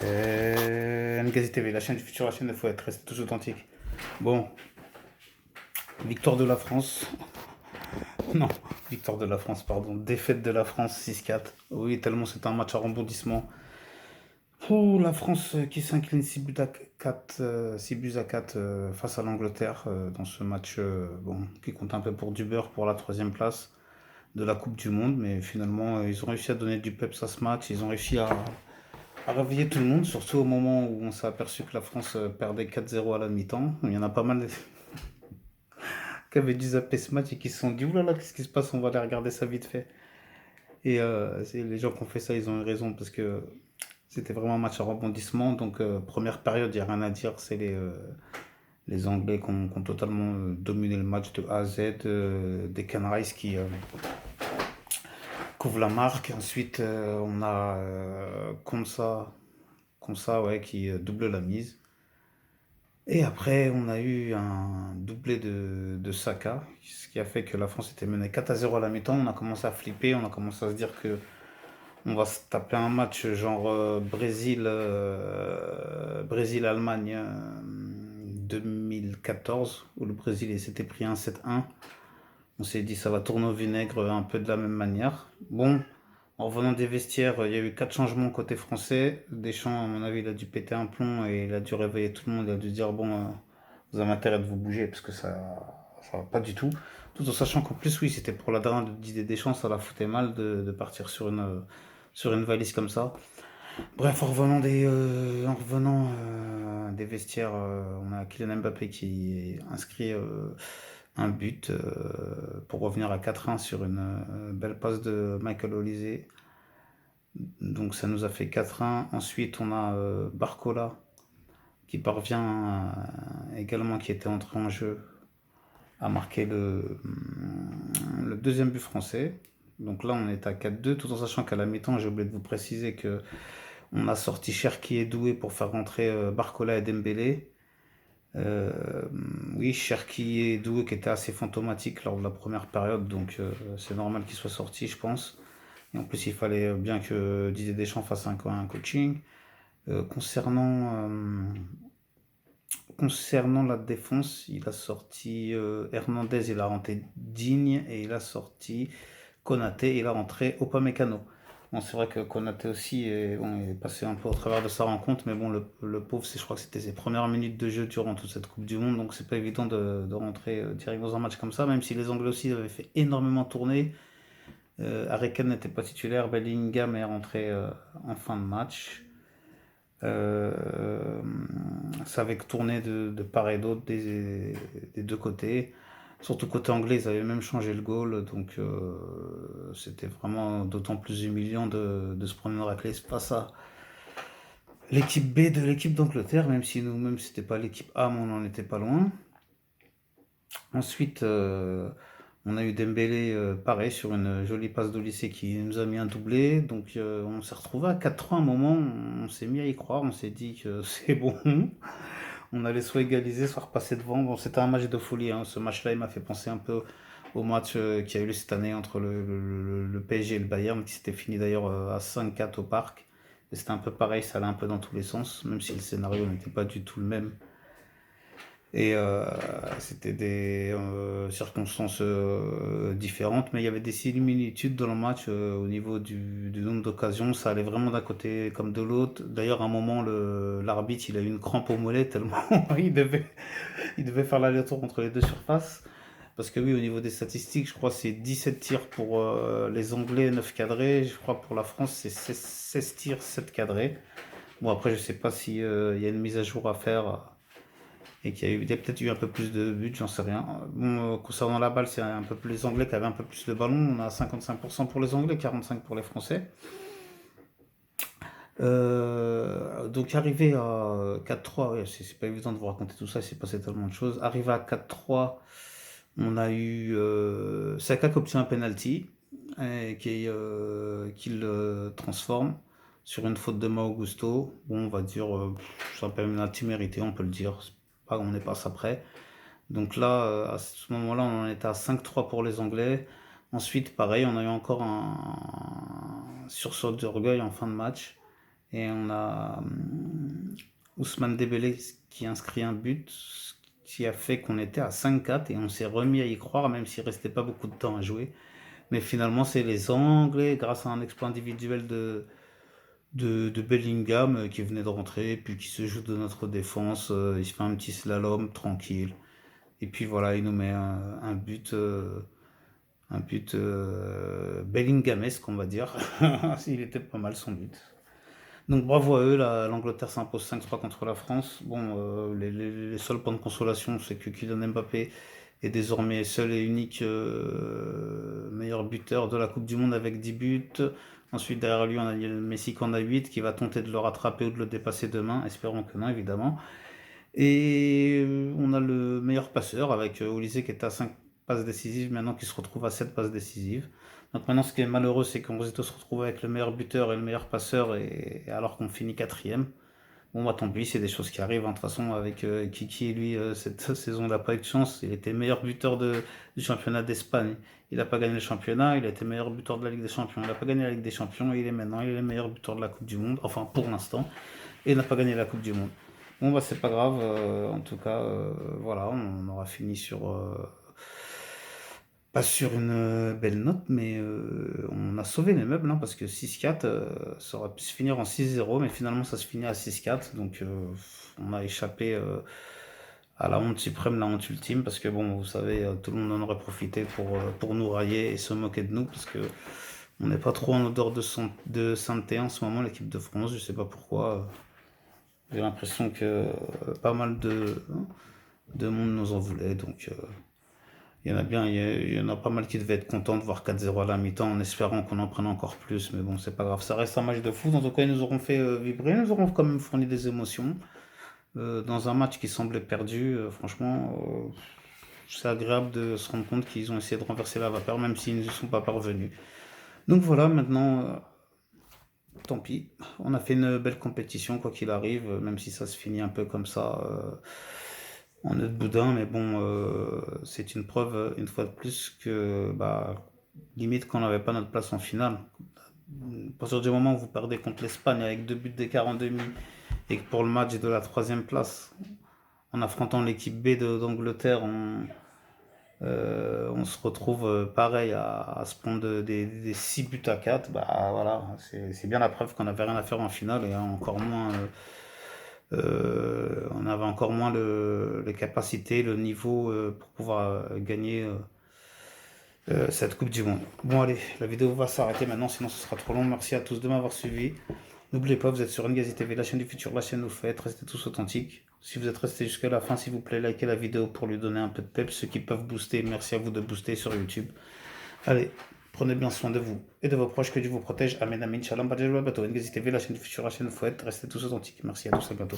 Ngazi TV, la chaîne du futur, la chaîne de faut être, reste tous authentique. Bon, victoire de la France. Non, victoire de la France, pardon. Défaite de la France 6-4. Oui, tellement c'est un match à rebondissement. Ouh, la France qui s'incline 6 buts à 4, 6 buts à 4 face à l'Angleterre dans ce match bon, qui compte un peu pour du beurre pour la troisième place de la Coupe du Monde. Mais finalement, ils ont réussi à donner du peps à ce match. Ils ont réussi à réveiller tout le monde, surtout au moment où on s'est aperçu que la France perdait 4-0 à la mi-temps. Il y en a pas mal qui avaient dû zapper ce match et qui se sont dit oulala, qu'est-ce qui se passe, on va aller regarder ça vite fait. Et les gens qui ont fait ça, ils ont eu raison parce que c'était vraiment un match à rebondissement. Donc, première période, il n'y a rien à dire. C'est les Anglais qui ont totalement dominé le match de A à Z. Des Canaries qui couvrent la marque. Ensuite, on a Konsa ouais, qui double la mise. Et après, on a eu un doublé de Saka, ce qui a fait que la France était menée 4-0 à la mi-temps. On a commencé à flipper, on a commencé à se dire que on va se taper un match genre Brésil-Allemagne 2014, où le Brésil s'était pris un 7-1. On s'est dit ça va tourner au vinaigre un peu de la même manière. Bon, en revenant des vestiaires, il y a eu 4 changements côté français. Deschamps, à mon avis, il a dû péter un plomb et il a dû réveiller tout le monde. Il a dû dire bon, vous avez intérêt de vous bouger parce que ça va pas du tout. Tout en sachant qu'en plus, oui, c'était pour la dernière de Didier Deschamps, ça la foutait mal de partir sur une valise comme ça. Bref, en revenant des vestiaires, on a Kylian Mbappé qui inscrit un but pour revenir à 4-1 sur une belle passe de Michael Olise. Donc ça nous a fait 4-1. Ensuite, on a Barcola qui parvient également, qui était entré en jeu, à marquer le deuxième but français. Donc là, on est à 4-2, tout en sachant qu'à la mi-temps, j'ai oublié de vous préciser que on a sorti Cherki et Doué pour faire rentrer Barcola et Dembélé. Euh, oui, Cherki et Doué qui étaient assez fantomatiques lors de la première période, donc c'est normal qu'ils soient sortis, je pense. Et en plus, il fallait bien que Didier Deschamps fasse un coaching. Euh, concernant, euh, concernant la défense, il a sorti Hernandez, il a rentré Digne et il a sorti Konaté, il a rentré Upamecano. Bon, c'est vrai que Konaté aussi est passé un peu au travers de sa rencontre, mais bon, le pauvre, je crois que c'était ses premières minutes de jeu durant toute cette Coupe du Monde, donc c'est pas évident de rentrer direct dans un match comme ça, même si les Anglais aussi avaient fait énormément tourner. Harry Kane n'était pas titulaire, Bellingham est rentré en fin de match. Euh, Ça avait tourné de part et d'autre des deux côtés. Surtout côté anglais, ils avaient même changé le goal, donc c'était vraiment d'autant plus humiliant de se prendre une raclée face à l'équipe B de l'équipe d'Angleterre, même si nous-mêmes c'était pas l'équipe A, mais on n'en était pas loin. Ensuite, on a eu Dembélé, pareil, sur une jolie passe de lycée qui nous a mis un doublé. Donc, on s'est retrouvé à 4-3 à un moment. On s'est mis à y croire. On s'est dit que c'est bon. On allait soit égaliser, soit repasser devant. Bon, c'était un match de folie, hein. Ce match-là, il m'a fait penser un peu au match qui a eu lieu cette année entre le PSG et le Bayern, qui s'était fini d'ailleurs à 5-4 au parc. Et c'était un peu pareil, ça allait un peu dans tous les sens, même si le scénario n'était pas du tout le même. Et c'était des circonstances différentes, mais il y avait des similitudes dans le match au niveau du nombre d'occasions. Ça allait vraiment d'un côté comme de l'autre. D'ailleurs, à un moment, l'arbitre, il a eu une crampe au mollet tellement il devait faire l'aller-retour entre les deux surfaces. Parce que oui, au niveau des statistiques, je crois que c'est 17 tirs pour les Anglais, 9 cadrés. Je crois que pour la France, c'est 16 tirs, 7 cadrés. Bon, après, je sais pas si il y a une mise à jour à faire et il y a peut-être eu un peu plus de buts, j'en sais rien. Bon, concernant la balle, c'est un peu plus les Anglais qui avaient un peu plus le ballon. On a 55% pour les Anglais, 45% pour les Français. Donc arrivé à 4-3, ouais, c'est pas évident de vous raconter tout ça, il s'est passé tellement de choses. Arrivé à 4-3, on a eu Saka qui obtient un penalty qu'il transforme sur une faute de Mau Gusto. Bon, on va dire, c'est un penalty mérité, on peut le dire. Pas, on n'est pas ça près. Donc là, à ce moment-là, on en était à 5-3 pour les Anglais. Ensuite, pareil, on a eu encore un sursaut d'orgueil en fin de match. Et on a Ousmane Dembélé qui inscrit un but qui a fait qu'on était à 5-4 et on s'est remis à y croire, même s'il restait pas beaucoup de temps à jouer. Mais finalement, c'est les Anglais, grâce à un exploit individuel de Bellingham qui venait de rentrer, puis qui se joue de notre défense. Il se fait un petit slalom tranquille. Et puis voilà, il nous met un but Bellingamesque, on va dire. Il était pas mal son but. Donc bravo à eux, l'Angleterre s'impose 5-3 contre la France. Bon, les seuls points de consolation, c'est que Kylian Mbappé est désormais seul et unique meilleur buteur de la Coupe du Monde avec 10 buts. Ensuite, derrière lui, on a Messi qui en a 8, qui va tenter de le rattraper ou de le dépasser demain. Espérons que non, évidemment. Et on a le meilleur passeur avec Olysée qui est à 5 passes décisives, maintenant qui se retrouve à 7 passes décisives. Donc maintenant, ce qui est malheureux, c'est qu'on se retrouve avec le meilleur buteur et le meilleur passeur, alors qu'on finit quatrième. Bon, bah tant pis, c'est des choses qui arrivent. Hein. De toute façon, avec Kiki, lui, cette saison, il n'a pas eu de chance. Il était meilleur buteur du championnat d'Espagne. Il n'a pas gagné le championnat. Il a été meilleur buteur de la Ligue des Champions. Il n'a pas gagné la Ligue des Champions. Et il est le meilleur buteur de la Coupe du Monde. Enfin, pour l'instant. Et il n'a pas gagné la Coupe du Monde. Bon, bah c'est pas grave. En tout cas, voilà, on aura fini pas sur une belle note, mais on a sauvé les meubles, hein, parce que 6-4, ça aurait pu se finir en 6-0, mais finalement ça se finit à 6-4, donc on a échappé à la honte suprême, la honte ultime, parce que bon, vous savez, tout le monde en aurait profité pour nous railler et se moquer de nous, parce que on n'est pas trop en odeur de sainteté en ce moment, l'équipe de France, je sais pas pourquoi. J'ai l'impression que pas mal de monde nous en voulait, donc il y en a bien, il y en a pas mal qui devaient être contents de voir 4-0 à la mi-temps en espérant qu'on en prenne encore plus, mais bon, c'est pas grave, ça reste un match de foot. En tout cas, ils nous auront fait vibrer, ils nous auront quand même fourni des émotions. Dans un match qui semblait perdu, franchement, c'est agréable de se rendre compte qu'ils ont essayé de renverser la vapeur, même s'ils ne sont pas parvenus. Donc voilà, maintenant, tant pis. On a fait une belle compétition, quoi qu'il arrive, même si ça se finit un peu comme ça, en nœud de boudin, mais bon, c'est une preuve, une fois de plus, que bah, limite qu'on n'avait pas notre place en finale. À partir du moment où vous perdez contre l'Espagne avec 2 buts d'écart en demi, et que pour le match de la troisième place, en affrontant l'équipe B d'Angleterre, on se retrouve pareil à se prendre des 6 buts à 4, bah voilà, c'est bien la preuve qu'on n'avait rien à faire en finale et encore moins, on avait encore moins les capacités, le niveau pour pouvoir gagner cette Coupe du Monde. Bon allez, la vidéo va s'arrêter maintenant, sinon ce sera trop long. Merci à tous de m'avoir suivi. N'oubliez pas, vous êtes sur Ngazi TV, la chaîne du futur, la chaîne où vous faites, restez tous authentiques. Si vous êtes restés jusqu'à la fin, s'il vous plaît, likez la vidéo pour lui donner un peu de peps. Ceux qui peuvent booster, merci à vous de booster sur YouTube. Allez, prenez bien soin de vous et de vos proches, que Dieu vous protège. Amen, amen, shalom, Ngazi TV, la chaîne du futur, la chaîne où vous faites, restez tous authentiques. Merci à tous, à bientôt.